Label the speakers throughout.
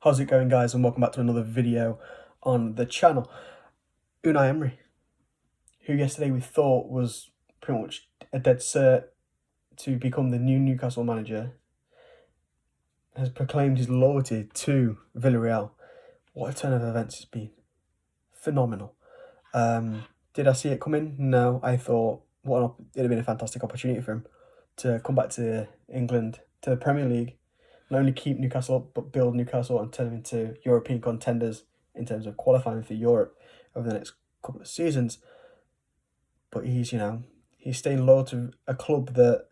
Speaker 1: How's it going, guys, and welcome back to another video on the channel. Unai Emery, who yesterday we thought was pretty much a dead cert to become the new Newcastle manager, has proclaimed his loyalty to Villarreal. What a turn of events it's been. Phenomenal. Did I see it coming? No, I thought it'd have been a fantastic opportunity for him to come back to England, to the Premier League, not only keep Newcastle up, but build Newcastle and turn them into European contenders in terms of qualifying for Europe over the next couple of seasons. But he's staying loyal to a club that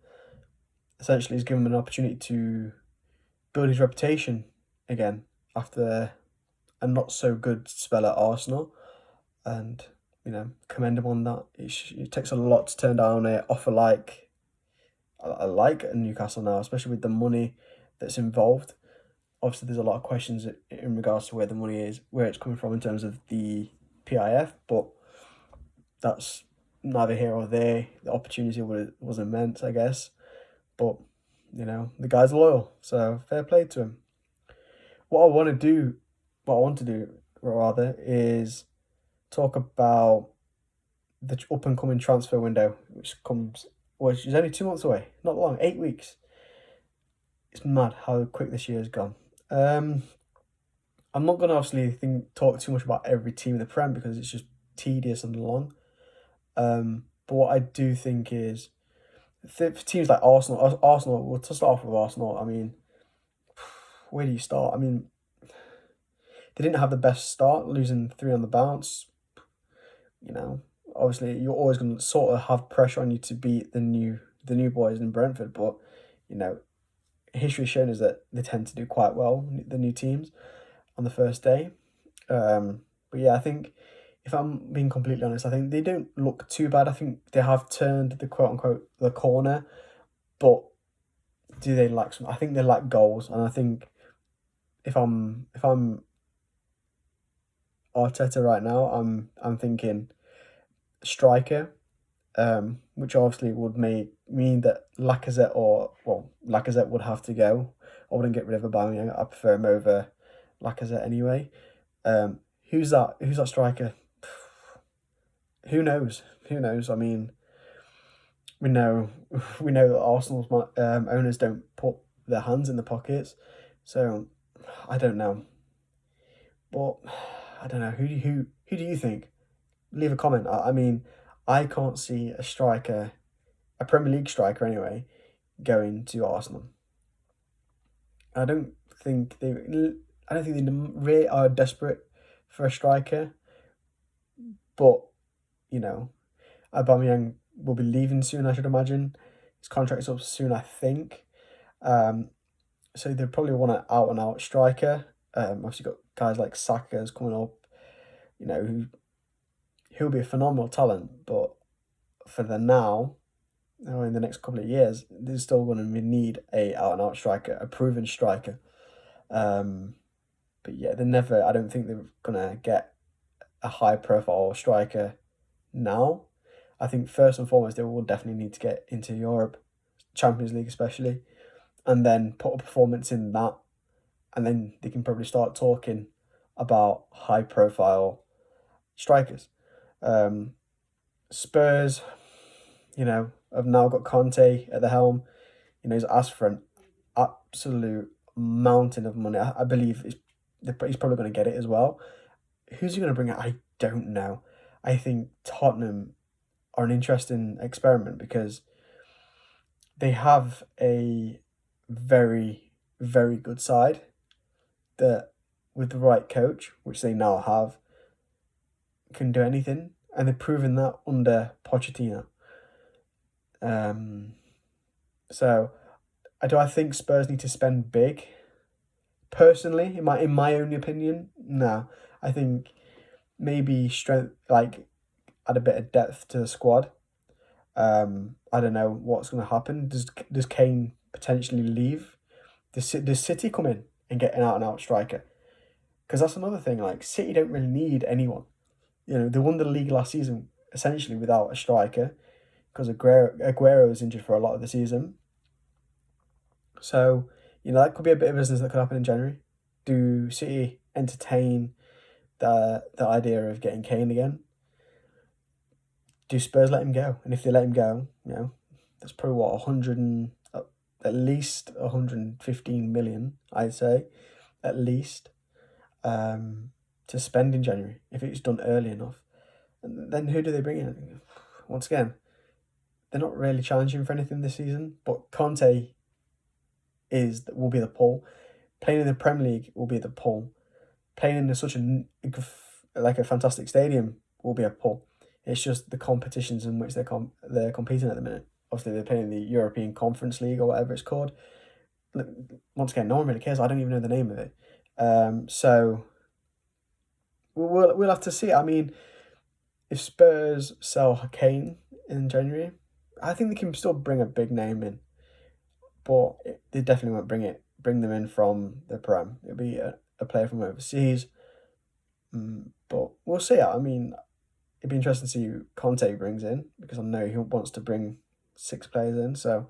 Speaker 1: essentially has given him an opportunity to build his reputation again after a not so good spell at Arsenal, and commend him on that. It takes a lot to turn down an offer like a Newcastle now, especially with the money that's involved. Obviously, there's a lot of questions in regards to where the money is, where it's coming from in terms of the PIF, but that's neither here or there. The opportunity was immense, I guess, but the guy's loyal, so fair play to him. What I want to do rather is talk about the up and coming transfer window, which is only 2 months away, not long, 8 weeks. It's mad how quick this year has gone. I'm not going to obviously talk too much about every team in the Prem because it's just tedious and long. But what I do think is, for teams like Arsenal, well, to start off with Arsenal, I mean, where do you start? I mean, they didn't have the best start, losing 3 on the bounce. Obviously, you're always going to sort of have pressure on you to beat the new boys in Brentford, but history has shown us that they tend to do quite well, the new teams, on the first day. But yeah, I think, if I'm being completely honest, I think they don't look too bad. I think they have turned the quote-unquote the corner, but do they lack some? I think they lack goals, and I think if I'm Arteta right now, I'm thinking striker, which obviously would mean that Lacazette would have to go. I wouldn't get rid of Aubameyang. I prefer him over Lacazette anyway. Who's that striker? Who knows? I mean, we know that Arsenal's owners don't put their hands in the pockets, so I don't know. But I don't know. Who do you think? Leave a comment. I mean, I can't see a striker, a Premier League striker anyway, going to Arsenal. I don't think they really are desperate for a striker, but Aubameyang will be leaving soon, I should imagine. His contract's up soon, I think. So they probably want an out-and-out striker. Obviously got guys like Saka's coming up, he'll be a phenomenal talent, but for the now, or in the next couple of years, there's still going to need a out-and-out striker, a proven striker. But yeah, I don't think they're going to get a high-profile striker now. I think first and foremost, they will definitely need to get into Europe, Champions League especially, and then put a performance in that, and then they can probably start talking about high-profile strikers. Spurs, have now got Conte at the helm. He's asked for an absolute mountain of money. I believe he's probably going to get it as well. Who's he going to bring out? I don't know. I think Tottenham are an interesting experiment because they have a very, very good side that, with the right coach, which they now have, can do anything, and they've proven that under Pochettino. So do I think Spurs need to spend big? Personally, in my own opinion, no. I think maybe strength, like add a bit of depth to the squad. I don't know what's going to happen. Does Kane potentially leave? Does City come in and get an out-and-out striker? Because that's another thing. Like, City don't really need anyone. They won the league last season essentially without a striker because Aguero was injured for a lot of the season. So, that could be a bit of business that could happen in January. Do City entertain the idea of getting Kane again? Do Spurs let him go? And if they let him go, that's probably what 100 and at least 115 million, I'd say, at least, to spend in January if it's done early enough. And then who do they bring in? Once again, they're not really challenging for anything this season, but Conte will be the pull. Playing in the Premier League will be the pull. Playing in such a fantastic stadium will be a pull. It's just the competitions in which they're competing at the minute. Obviously, they're playing in the European Conference League or whatever it's called. Once again, no one really cares. I don't even know the name of it. So we'll have to see. I mean, if Spurs sell Kane in January, I think they can still bring a big name in, but they definitely won't bring them in from the Prem. It'll be a player from overseas. But we'll see. I mean, it'd be interesting to see who Conte brings in, because I know he wants to bring 6 players in. So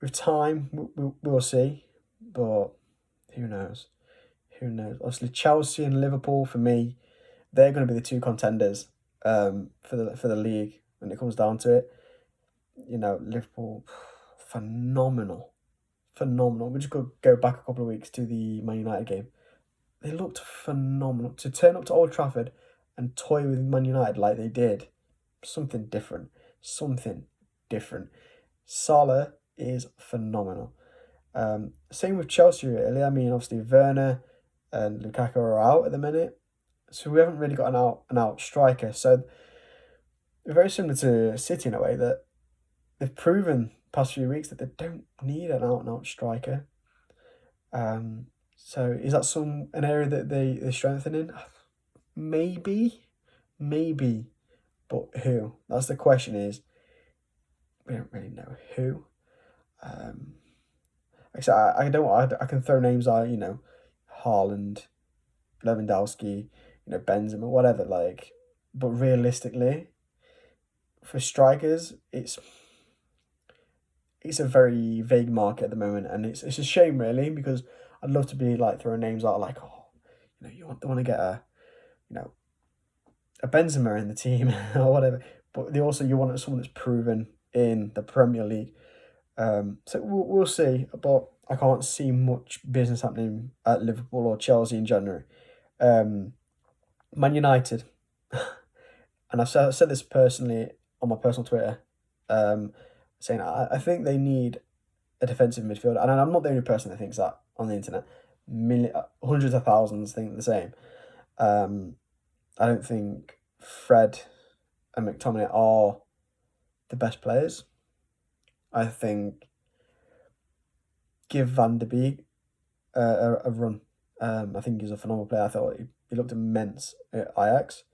Speaker 1: with time, we'll see. But who knows? Who knows? Obviously, Chelsea and Liverpool, for me, they're going to be the 2 contenders for the league when it comes down to it. Liverpool, phenomenal. We just go back a couple of weeks to the Man United game. They looked phenomenal. To turn up to Old Trafford and toy with Man United like they did, something different. Salah is phenomenal. Same with Chelsea, really. I mean, obviously, Werner and Lukaku are out at the minute, so we haven't really got an out striker. So we're very similar to City in a way that they've proven past few weeks that they don't need an out striker. So is that an area that they strengthen in? Maybe, but who? That's the question. Is we don't really know who. Like I said, I can throw names out. Haaland, Lewandowski, Benzema, whatever. But realistically, for strikers, it's a very vague market at the moment, and it's a shame, really, because I'd love to be throwing names out you want to get a Benzema in the team or whatever, but you want someone that's proven in the Premier League. So we'll see, but I can't see much business happening at Liverpool or Chelsea in January. Man United, and I've said this personally on my personal Twitter, saying I think they need a defensive midfielder, and I'm not the only person that thinks that on the internet. Hundreds of thousands think the same. I don't think Fred and McTominay are the best players. I think give Van de Beek a run. I think he's a phenomenal player. I thought he looked immense at Ajax.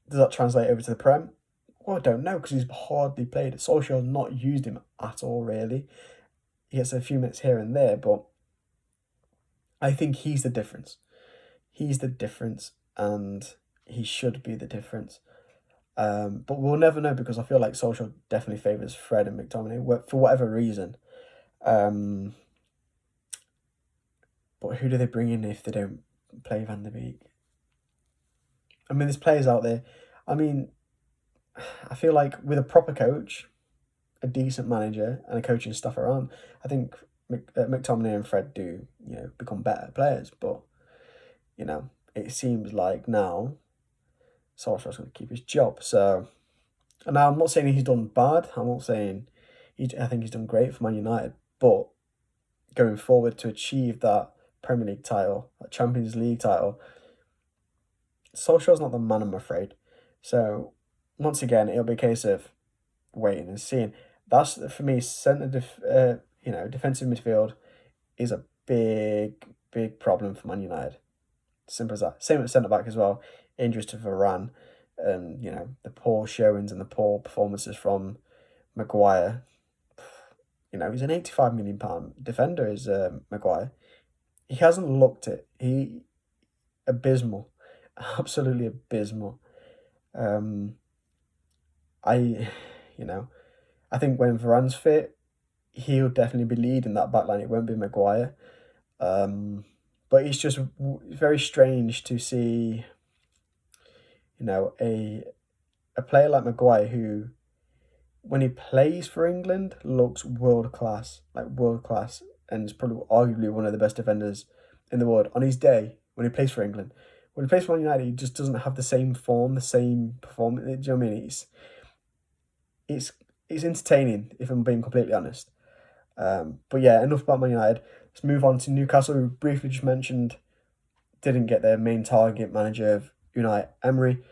Speaker 1: Does that translate over to the Prem? Well, I don't know, because he's hardly played. Solskjaer's not used him at all, really. He gets a few minutes here and there, but I think he's the difference. And he should be the difference. But we'll never know, because I feel like Solskjaer definitely favours Fred and McTominay for whatever reason. But who do they bring in if they don't play Van de Beek? I mean, there's players out there. I mean, I feel like with a proper coach, a decent manager, and a coaching staff around, I think McTominay and Fred do, become better players. But, it seems like now Solskjaer's going to keep his job. So, and now I'm not saying he's done bad. I'm not saying I think he's done great for Man United. But going forward to achieve that Premier League title, that Champions League title, Solskjaer's not the man, I'm afraid. So once again, it'll be a case of waiting and seeing. That's, for me, defensive midfield is a big problem for Man United. Simple as that. Same with centre back as well. Injuries to Varane, and the poor showings and the poor performances from Maguire. He's an £85 million defender, is Maguire. He hasn't looked it. Abysmal, absolutely abysmal. I think when Varane's fit, he'll definitely be leading that backline. It won't be Maguire. But it's just very strange to see, you know, a player like Maguire who, when he plays for England, looks world class, and is probably arguably one of the best defenders in the world. On his day, when he plays for England, when he plays for Man United, he just doesn't have the same form, the same performance. Do you know what I mean? It's entertaining, if I'm being completely honest. But yeah, enough about Man United. Let's move on to Newcastle, who briefly just mentioned didn't get their main target manager of Unai Emery.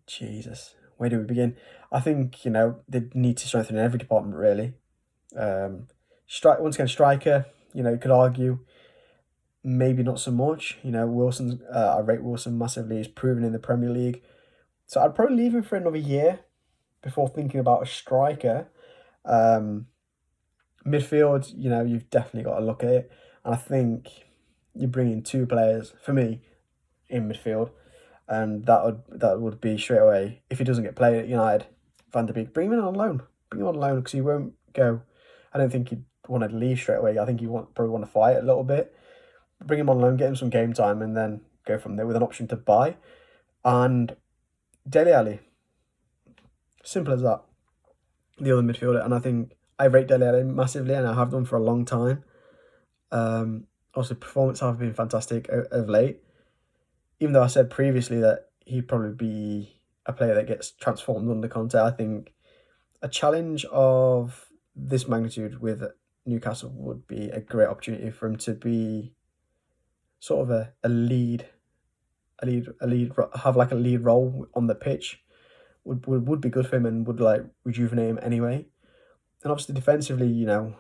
Speaker 1: Jesus, where do we begin? I think, you know, they need to strengthen in every department, really. Once again, striker, you know, you could argue maybe not so much. You know, Wilson's, I rate Wilson massively. He's proven in the Premier League. So I'd probably leave him for another year before thinking about a striker. Midfield, you know, you've definitely got to look at it. And I think you bring in 2 players, for me, in midfield. And that would be straight away, if he doesn't get played at United, Van der Beek, bring him in on loan. Bring him on loan, because he won't go. I don't think he'd want to leave straight away. I think he probably want to fight a little bit. Bring him on loan, get him some game time, and then go from there with an option to buy. And Dele Alli, simple as that. The other midfielder, and I think I rate Dele Alli massively, and I have done for a long time. Also, performance have been fantastic of late. Even though I said previously that he'd probably be a player that gets transformed under Conte, I think a challenge of this magnitude with Newcastle would be a great opportunity for him to be sort of a lead, have like a lead role on the pitch. Would be good for him and would like rejuvenate him anyway. And obviously defensively, you know,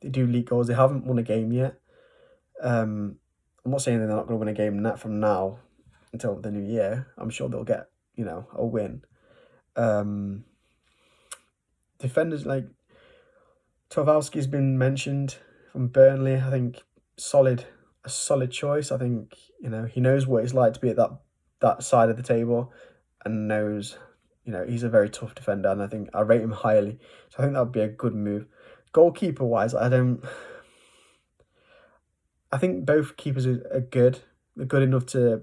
Speaker 1: they do leak goals. They haven't won a game yet. I'm not saying they're not going to win a game from now until the new year. I'm sure they'll get, you know, a win. Defenders like Torvalski's been mentioned from Burnley. I think a solid choice. I think, you know, he knows what it's like to be at that side of the table, and knows, you know, he's a very tough defender, and I think I rate him highly. So I think that would be a good move. Goalkeeper wise, I think both keepers are good. They're good enough to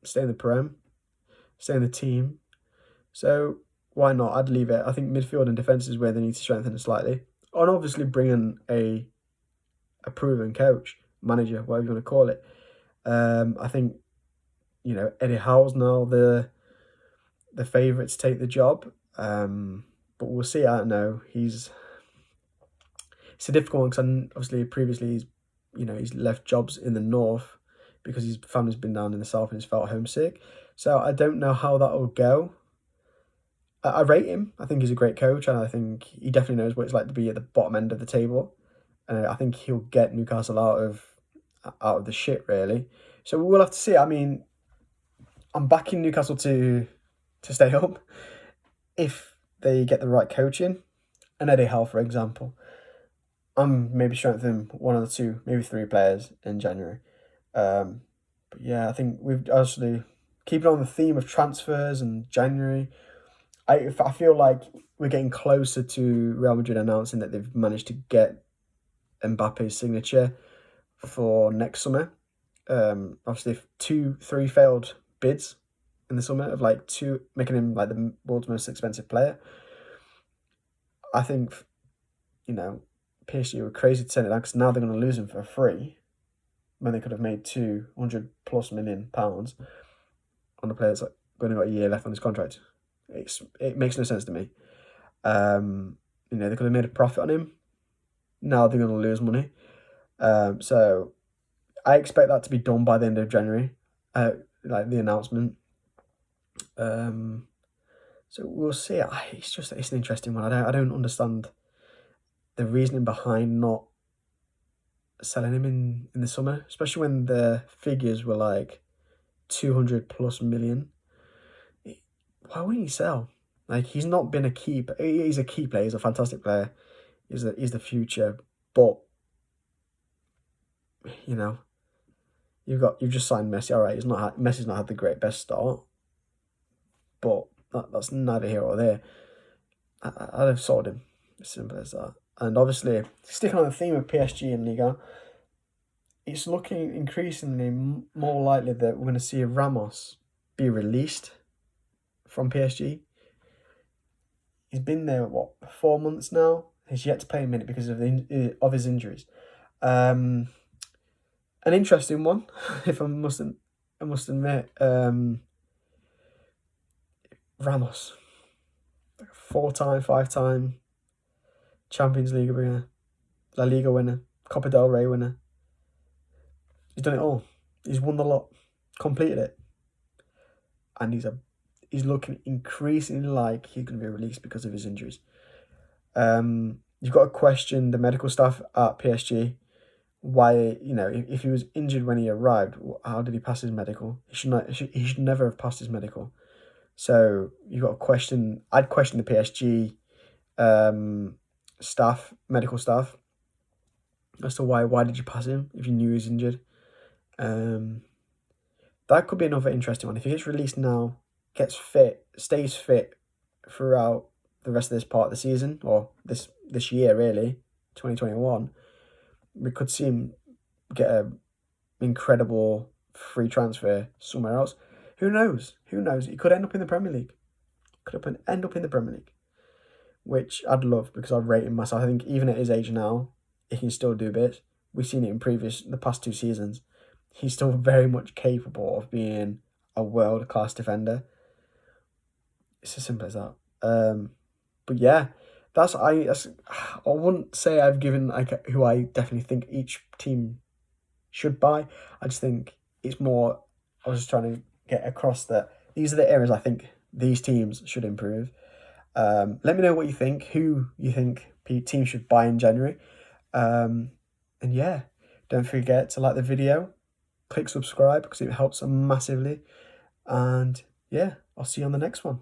Speaker 1: stay in the Prem, stay in the team. So why not? I'd leave it. I think midfield and defence is where they need to strengthen it slightly. And obviously bring in a proven coach, manager, whatever you want to call it. I think, you know, Eddie Howe's now the favourite to take the job. But we'll see. I don't know. It's a difficult one, because obviously previously he's left jobs in the north because his family's been down in the south and he's felt homesick. So I don't know how that will go. I rate him. I think he's a great coach, and I think he definitely knows what it's like to be at the bottom end of the table. And I think he'll get Newcastle out of the shit, really. So we'll have to see. I mean, I'm backing Newcastle to stay up if they get the right coaching. And Eddie Howe, for example, I'm maybe strengthening 1 or 2, maybe 3 players in January. But yeah, I think we've actually keeping on the theme of transfers and January. I feel like we're getting closer to Real Madrid announcing that they've managed to get Mbappe's signature for next summer. Obviously 3 failed bids in the summer of like 2, making him like the world's most expensive player. I think, you know, PSG were crazy to send it down, because now they're going to lose him for free when they could have made £200+ million on a player that's only got a year left on his contract. It makes no sense to me. You know, they could have made a profit on him. Now they're going to lose money. So I expect that to be done by the end of January, like the announcement. So we'll see. It's an interesting one. I don't understand the reasoning behind not selling him in the summer, especially when the figures were like 200+ million. Why wouldn't he sell? Like, he's not been a key. He's a key player. He's a fantastic player. He's the future. But, you know, you've just signed Messi. All right, Messi's not had the best start, but that's neither here or there. I'd have sold him. As simple as that. And obviously, sticking on the theme of PSG and Liga, it's looking increasingly more likely that we're going to see Ramos be released from PSG. He's been there, what, 4 months now? He's yet to play a minute because of his injuries. An interesting one, if I must admit. Ramos, 4-time, 5-time Champions League winner, La Liga winner, Copa del Rey winner. He's done it all. He's won the lot, completed it, and he's looking increasingly like he's going to be released because of his injuries. You've got to question the medical staff at PSG. Why, if he was injured when he arrived, how did he pass his medical? He should never have passed his medical. So you've got to question. I'd question the PSG staff, medical staff, as to why did you pass him if you knew he was injured. That could be another interesting one. If he gets released now, gets fit, stays fit throughout the rest of this part of the season, or this year really, 2021, we could see him get an incredible free transfer somewhere else. Who knows? He could end up in the Premier League. End up in the Premier League, which I'd love because I rate him myself. I think even at his age now, he can still do bits. We've seen it in the past 2 seasons. He's still very much capable of being a world-class defender. It's as simple as that. But yeah, I wouldn't say I've given who I definitely think each team should buy. I just think it's more. I was just trying to get across that these are the areas I think these teams should improve. Let me know what you think. Who you think teams should buy in January. And yeah, don't forget to like the video, click subscribe because it helps massively. And yeah, I'll see you on the next one.